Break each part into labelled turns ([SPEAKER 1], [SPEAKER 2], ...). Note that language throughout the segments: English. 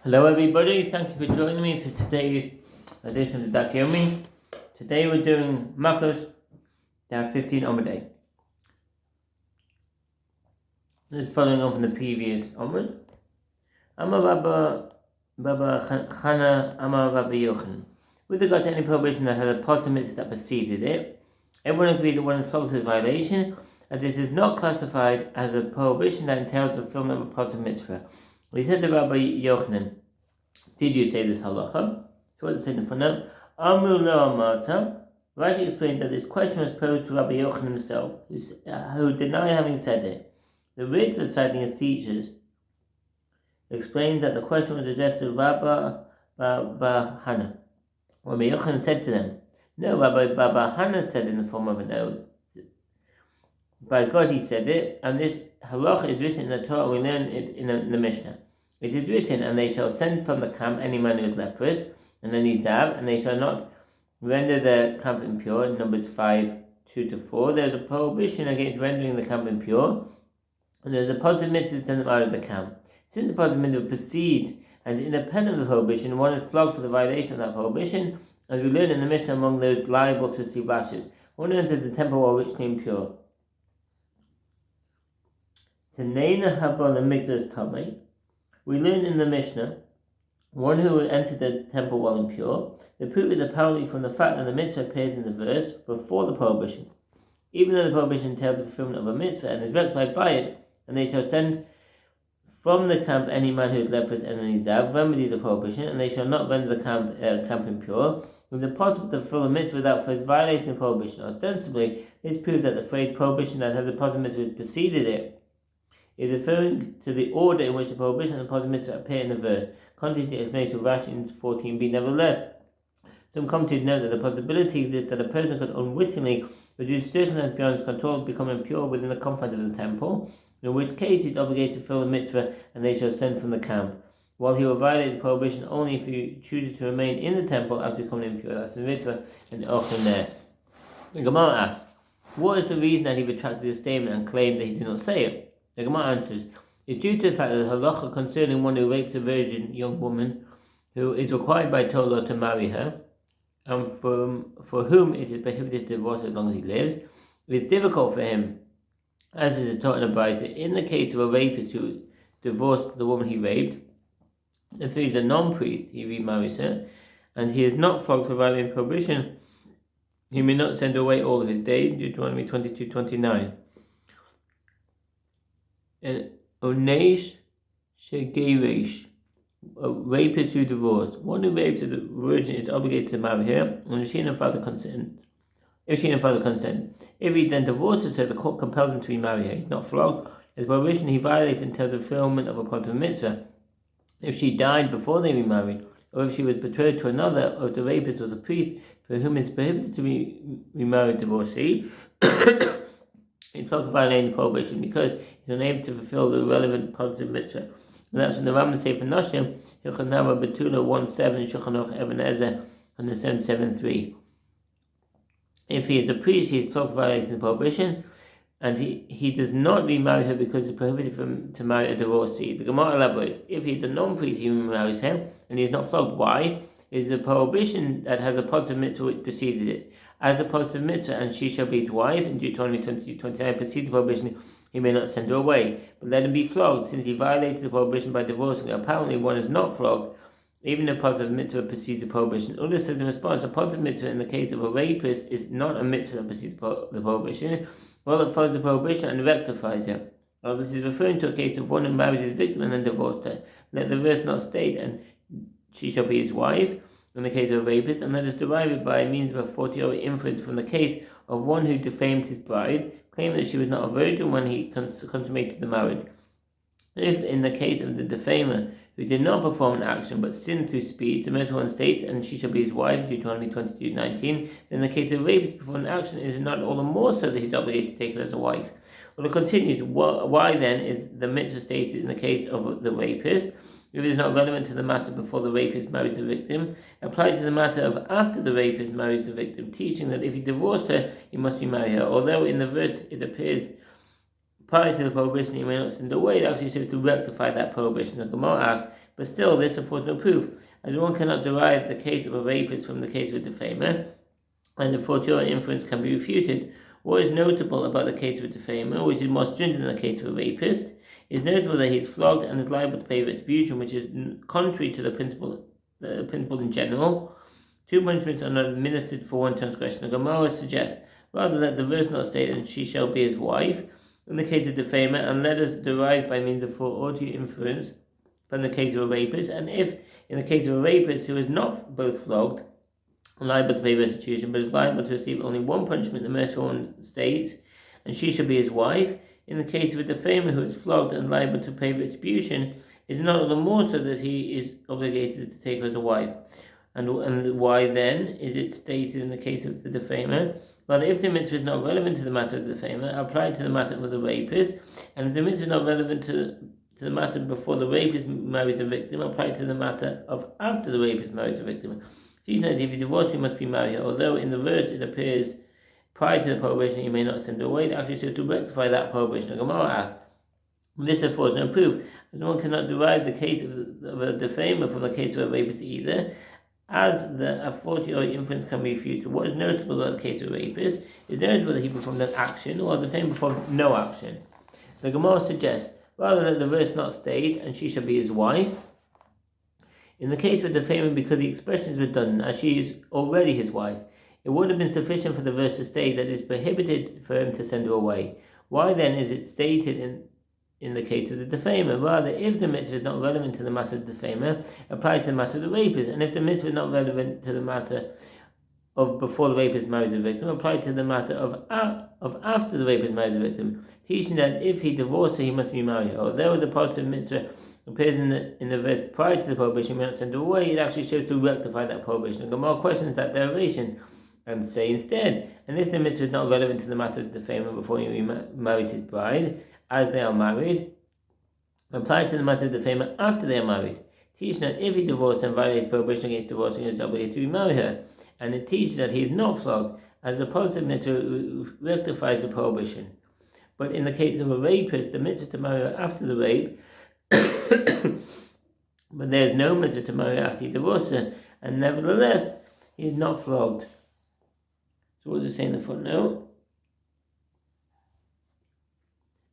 [SPEAKER 1] Hello everybody, thank you for joining me for today's edition of Daf Yomi. Today we're doing Makkos Daf 15 Omeday. This is following on from the previous onward. Amar Rabba Chana Amar Rabba Yochanan. With regard to any prohibition that has a potter mitzvah that preceded it, everyone agrees that one insults his violation, as this is not classified as a prohibition that entails the fulfillment of a potter mitzvah. We said to Rabbi Yochanan, did you say this halacha? So what does it say in the footnote? Amru lo amarta. Rashi explained that this question was posed to Rabbi Yochanan himself, who denied having said it. The Ritva, citing his teachers, explained that the question was addressed to Rabbi Hana. Rabbi Yochanan said to them, no, Rabbi Hana said in the form of an oath. By God he said it, and this halacha is written in the Torah, we learn it in the Mishnah. It is written, and they shall send from the camp any man who is leprous, and an izav, and they shall not render the camp impure, in Numbers 5:2-4. There is a prohibition against rendering the camp impure, and there is a positive mitzvah to send them out of the camp. Since the positive mitzvah proceeds as independent of the prohibition, one is flogged for the violation of that prohibition, as we learn in the Mishnah among those liable to receive lashes. One who enters the temple while richly impure. Taneina habala mikdash tamei. We learn in the Mishnah, one who would enter the temple while impure. The proof is apparently from the fact that the mitzvah appears in the verse before the prohibition. Even though the prohibition entails the fulfillment of a mitzvah and is rectified by it, and they shall send from the camp any man who is leprous and an izav, remedy the prohibition, and they shall not render the camp impure. It is impossible to fulfill a mitzvah without first violating the prohibition. Ostensibly, this proves that the phrase prohibition that has a positive mitzvah preceded it is referring to the order in which the prohibition and the positive mitzvah appear in the verse, contrary to the explanation of Rashi in 14b. Nevertheless, some commentators note that the possibility exists that a person could unwittingly reduce circumstances beyond his control, become impure within the confines of the temple, in which case he is obligated to fulfill the mitzvah and they shall send from the camp, while he will violate the prohibition only if he chooses to remain in the temple after becoming impure. That's the mitzvah and the Ochel there. The Gemara asks, what is the reason that he retracted his statement and claimed that he did not say it? The Gemara answers, it's due to the fact that the halacha concerning one who rapes a virgin young woman who is required by Torah to marry her, and for whom it is prohibited to divorce as long as he lives, it is difficult for him, as is taught in the Bible, in the case of a rapist who divorced the woman he raped, if he is a non-priest, he remarries her, and he is not flogged for violating prohibition, he may not send away all of his days, Deuteronomy 22:29. And Onesh Shegeresh, a rapist who divorced. One who rapes a virgin is obligated to marry her, and if she and her father consent. If he then divorces her, the court compels him to remarry her. He's not flogged. His prohibition he violated until the fulfillment of a positive mitzvah. If she died before they remarried, or if she was betrothed to another, or if the rapist was a priest for whom it is prohibited to be remarried divorcee, he's flogged for violating the prohibition because he's unable to fulfill the relevant positive mitzvah. And that's when the Rambam say for Noshim, Hilchanava Betula 1:7, Shulchan Even Ezer, and the 7:7:3. If he is a priest, he is flogged for violating the prohibition, and he does not remarry her because it's prohibited for him to marry a divorcee. The Gemara elaborates, if he is a non-priest, he remarries her, and he is not flogged. Why? It is a prohibition that has a positive mitzvah which preceded it. As a positive mitzvah, and she shall be his wife, in Deuteronomy 22:29, preceded the prohibition, he may not send her away, but let him be flogged, since he violated the prohibition by divorcing her. Apparently, one is not flogged, even if a positive mitzvah precedes the prohibition. Ulla says in response, a positive mitzvah in the case of a rapist is not a mitzvah that precedes the prohibition, well, it follows the prohibition and rectifies her. Well, this is referring to a case of one who married his victim and then divorced her. Let the verse not state, and she shall be his wife, in the case of a rapist, and let us derive it by means of a fortiori inference from the case of one who defamed his bride, claiming that she was not a virgin when he consummated the marriage. If, in the case of the defamer, who did not perform an action but sinned through speech, the middle one states, and she shall be his wife, Deuteronomy 22:19, then in the case of rapist performing an action, is it not all the more so that he is obligated to take her as a wife? Well, it continues, why then is the mitzvah stated in the case of the rapist? If it is not relevant to the matter before the rapist marries the victim, applies to the matter of after the rapist marries the victim, teaching that if he divorced her, he must remarry her. Although in the verse it appears prior to the prohibition he may not send away, it actually serves to rectify that prohibition. The Gemara asks, But still, this affords no proof, as one cannot derive the case of a rapist from the case of a defamer, and the fortiori inference can be refuted. What is notable about the case of a defamer, which is more stringent than the case of a rapist, is notable that he is flogged and is liable to pay retribution, which is contrary to the principle in general. 2 punishments are not administered for one transgression. The Gemara suggests rather that the verse not state, and she shall be his wife, in the case of defamer, and let us derive by means of fortiori inference from the case of a rapist, and if in the case of a rapist who is not both flogged and liable to pay restitution, but is liable to receive only one punishment, the merciful one states, and she shall be his wife. In the case of a defamer who is flogged and liable to pay retribution, is not the more so that he is obligated to take her as a wife. And why then is it stated in the case of the defamer? Well, if the mitzvah is not relevant to the matter of the defamer, apply to the matter of the rapist, and if the mitzvah is not relevant to the matter before the rapist marries the victim, apply to the matter of after the rapist marries the victim. She knows if you divorce, you must remarry her. Although in the verse it appears prior to the prohibition you may not send her away, it actually serves to rectify that prohibition. The Gemara asks, this affords no proof, as one cannot derive the case of a defamer from the case of a rapist either, as the a fortiori inference can be refuted. What is notable about the case of a rapist is notable that he performed an action, while the defamer performed no action. The Gemara suggests, rather that the verse not state, and she shall be his wife, in the case of a defamer, because the expression is redundant, as she is already his wife, it would have been sufficient for the verse to state that it is prohibited for him to send her away. Why then is it stated in the case of the defamer? Rather, if the mitzvah is not relevant to the matter of the defamer, apply to the matter of the rapist, and if the mitzvah is not relevant to the matter of before the rapist marries the victim, apply to the matter of after the rapist marries the victim, teaching that if he divorces her, he must remarry her. Although the part of the mitzvah appears in the verse prior to the prohibition, he may not send her away, it actually serves to rectify that prohibition. The Gemara questions that derivation and say instead, and if the mitzvah is not relevant to the matter of the defamer before he marries his bride, as they are married, apply to the matter of the defamer after they are married. Teach that if he divorced and violates prohibition against divorcing, he is obligated to remarry her, and it teaches that he is not flogged, as the positive mitzvah rectifies the prohibition. But in the case of a rapist, the mitzvah to marry her after the rape, but there is no mitzvah to marry her after he divorces her, and nevertheless, he is not flogged. So what does it say in the footnote?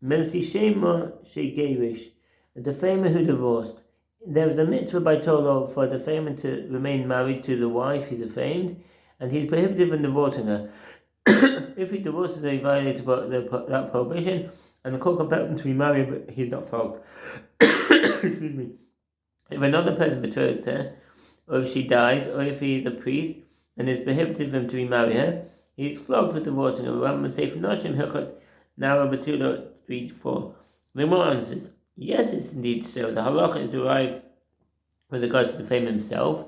[SPEAKER 1] Mercy Shema Shegerish, a defamer who divorced. There is a mitzvah by Torah for a defamer to remain married to the wife he defamed, and he is prohibited from divorcing her. If he divorces her, he violates that prohibition, and the court compels him to remarry, but he is not flogged. Excuse me. If another person betrothed her, or if she dies, or if he is a priest, and it is prohibited for him to remarry her, he is flogged for divorcing her. Rambam Sefer Noshim Hilchot Nara Batula 3-4. The Gemara answers, yes, it's indeed so. The halacha is derived with regard to the defamer himself,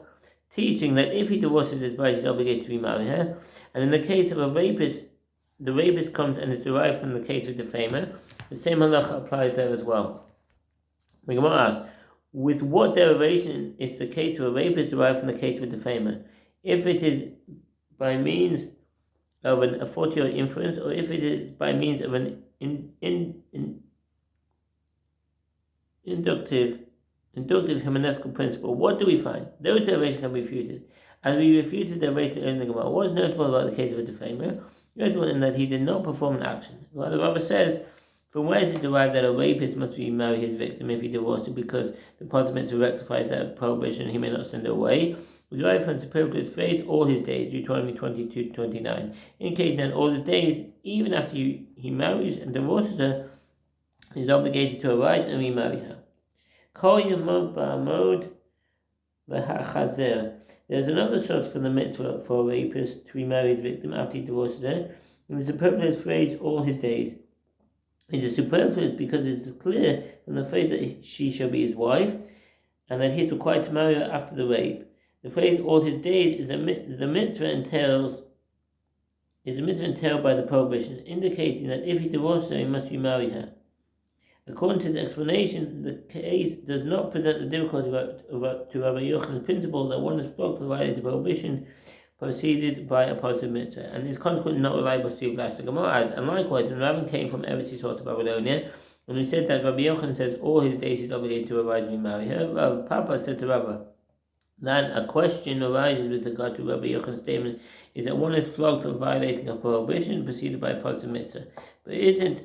[SPEAKER 1] teaching that if he divorces his bride, he is obligated to remarry her. And in the case of a rapist, the rapist comes and is derived from the case of the defamer. The same halacha applies there as well. The Gemara asks, with what derivation is the case of a rapist derived from the case of a defamer? If it is by means of a fortiori inference, or if it is by means of an inductive hermeneutical principle, what do we find? Those derivations can be refuted. As we refuted the derivation in the Gemara, what is notable about the case of a defamer? Notable in that he did not perform an action. Rather, the Rava says, from where is it derived that a rapist must remarry his victim if he divorced her, because the parliament to rectify that prohibition he may not send her away? We derive from superfluous phrase all his days, Deuteronomy 22-29, indicating that all his days, even after he marries and divorces her, he is obligated to arise and remarry her. There's another source for the mitzvah for a rapist to remarry his victim after he divorces her, and the superfluous phrase all his days. It is superfluous because it is clear from the phrase that she shall be his wife, and that he is required to marry her after the rape. The phrase all his days is the mitzvah entailed by the prohibition, indicating that if he divorces her, he must remarry her. According to the explanation, the case does not present the difficulty to Rabbi Yochanan's principle that one is flogged for violating the prohibition preceded by a positive mitzvah, and is consequently not reliable to the Gemara adds. And likewise, when Rabban came from Eretz Yisrael to Babylonia, When we said that Rabbi Yochanan says all his days he's obligated to revise and remarry her, Rav Papa said to Rava that a question arises with regard to Rabbi Yochanan's statement is that one is flogged for violating a prohibition preceded by a positive mitzvah. But isn't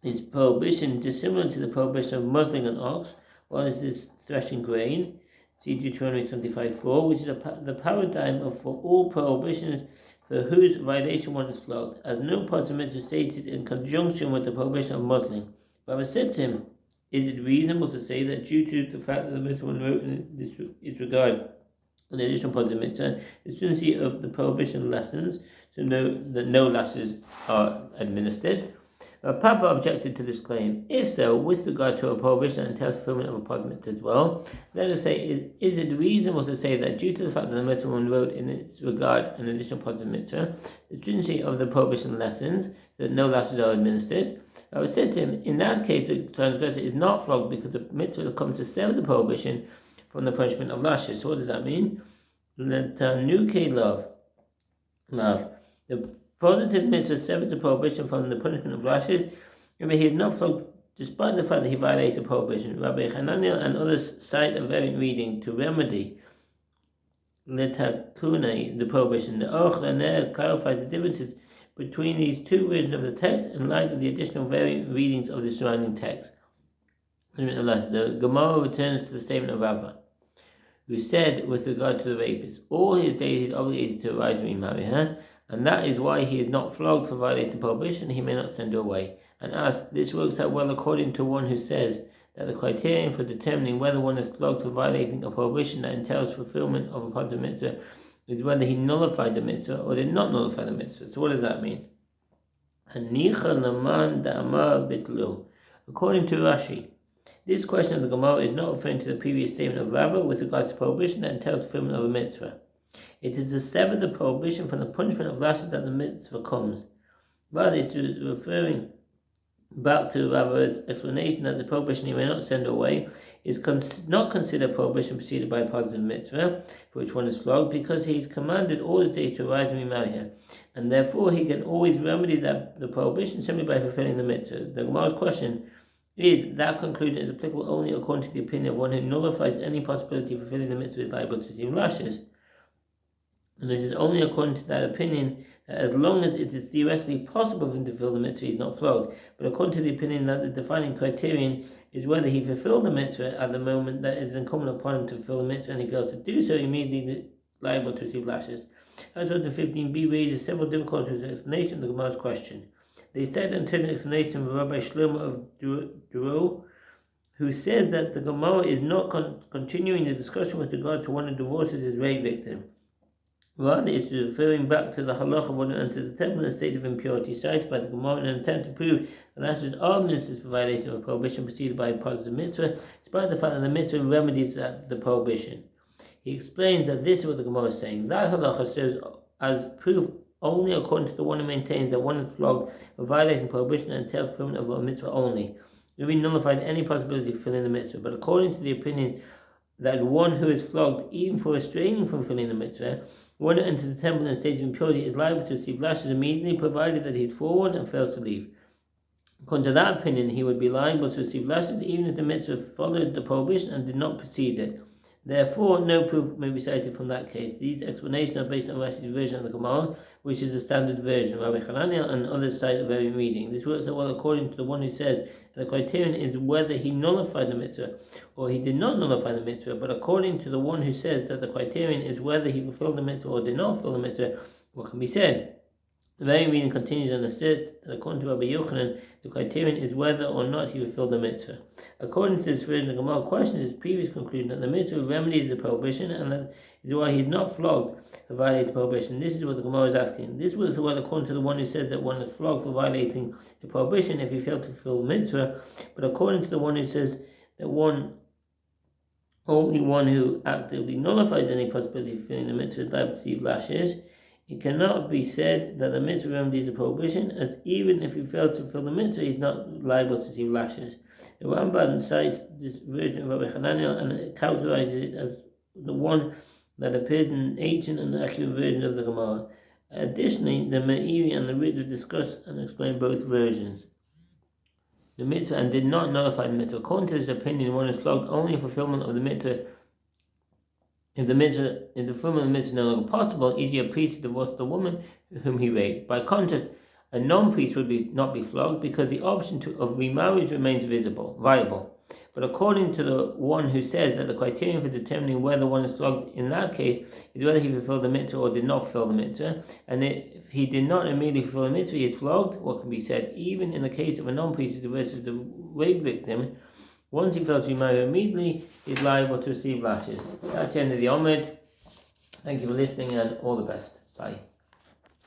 [SPEAKER 1] his prohibition dissimilar to the prohibition of muzzling an ox while it is threshing grain? See Deuteronomy 25:4, which is the paradigm for all prohibitions for whose violation one is flogged, as no positive mitzvah stated in conjunction with the prohibition of muzzling. Rabbi said to him, is it reasonable to say that due to the fact that the mitzvah wrote in this regard an additional positive mitzvah, the stringency of the prohibition lessens, so that no lashes are administered? Papa objected to this claim. If so, with regard to a prohibition that entails fulfillment of a positive mitzvah as well, let us say, is it reasonable to say that due to the fact that the mitzvah wrote in its regard an additional positive mitzvah, the stringency of the prohibition lessens, so that no lashes are administered? I would say to him, in that case, the transgressor is not flogged because the mitzvah comes to sever the prohibition from the punishment of lashes. So what does that mean? Letanuke love. The positive mitzvah severs the prohibition from the punishment of lashes. Remember, he is not flogged despite the fact that he violated the prohibition. Rabbi Hananiel and others cite a variant reading to remedy letakune, the prohibition. The Aruch LaNer clarifies the differences between these two versions of the text in light of the additional variant readings of the surrounding text. The Gemara returns to the statement of Rava, who said with regard to the rapist, all his days he is obligated to arise and remarry her, and that is why he is not flogged for violating the prohibition, he may not send her away. And asks, this works out well according to one who says that the criterion for determining whether one is flogged for violating a prohibition that entails fulfillment of a positive mitzvah is whether he nullified the mitzvah or did not nullify the mitzvah. So what does that mean? According to Rashi, this question of the Gemara is not referring to the previous statement of Rava with regard to prohibition that entails fulfillment of a mitzvah. It is to sever the prohibition from the punishment of lashes that the mitzvah comes. Rather, it is referring back to Rava's explanation that the prohibition he may not send away is not considered prohibition preceded by a positive mitzvah, for which one is flogged, because he is commanded all his days to arise and remarry her, and therefore he can always remedy the prohibition simply by fulfilling the mitzvah. The Gemara's question is that conclusion is applicable only according to the opinion of one who nullifies any possibility of fulfilling the mitzvah is liable to receive lashes. And it is only according to that opinion that as long as it is theoretically possible for him to fulfill the mitzvah, he is not flogged. But according to the opinion that the defining criterion is whether he fulfilled the mitzvah at the moment that it is incumbent upon him to fulfill the mitzvah, and he fails to do so, immediately liable to receive lashes. As the 15b raises several difficulties with the explanation of the Gemara's question. They said until an explanation of Rabbi Shlomo of Duro, who said that the Gemara is not continuing the discussion with regard to one who divorces his rape victim. Rather, it is referring back to the halacha of one who enters the temple in a state of impurity, cited by the Gemara in an attempt to prove that lashes are ministers for violation of a prohibition preceded by a positive mitzvah, despite the fact that the mitzvah remedies the prohibition. He explains that this is what the Gemara is saying. That halacha serves as proof only according to the one who maintains that one is flogged for violating prohibition and entails fulfillment of a mitzvah only. We nullified any possibility of fulfilling the mitzvah, but according to the opinion that one who is flogged even for restraining from fulfilling the mitzvah, one who enters the temple in a state of impurity is liable to receive lashes immediately, provided that he is forewarned and fails to leave. According to that opinion, he would be liable to receive lashes even if the mitzvah followed the prohibition and did not precede it. Therefore, no proof may be cited from that case. These explanations are based on Rashi's version of the Gemara, which is the standard version. Rabbi Hananiel and others cite a variant reading. This works out well according to the one who says that the criterion is whether he nullified the mitzvah or he did not nullify the mitzvah, but according to the one who says that the criterion is whether he fulfilled the mitzvah or did not fulfill the mitzvah, what can be said? The variant reading continues and asserts that according to Rabbi Yochanan, the criterion is whether or not he fulfilled the mitzvah. According to this version, the Gemara questions his previous conclusion that the mitzvah remedies the prohibition and that is why he is not flogged for violating the prohibition. This is what the Gemara is asking. This works well according to the one who says that one is flogged for violating the prohibition if he failed to fulfill the mitzvah, but according to the one who says that only one who actively nullifies any possibility of fulfilling the mitzvah is liable to receive lashes. It cannot be said that the mitzvah remedies the prohibition, as even if he fails to fulfill the mitzvah, he is not liable to receive lashes. The Ramban cites this version of Rabbi Hananiel and it characterizes it as the one that appears in an ancient and accurate version of the Gemara. Additionally, the Meiri and the Ritva discuss and explain both versions. the mitzvah and did not nullify the mitzvah. According to this opinion, one is flogged only in fulfillment of the mitzvah. If the fulfillment of the mitzvah is no longer possible, e.g. a priest divorced the woman whom he raped. By contrast, a non-priest would not be flogged because the option of remarriage remains viable. But according to the one who says that the criterion for determining whether one is flogged in that case is whether he fulfilled the mitzvah or did not fulfill the mitzvah, and if he did not immediately fulfill the mitzvah, he is flogged, what can be said even in the case of a non-priest who divorces the rape victim. Once he fails to remarry immediately, he is liable to receive lashes. That's the end of the Omid. Thank you for listening and all the best. Bye.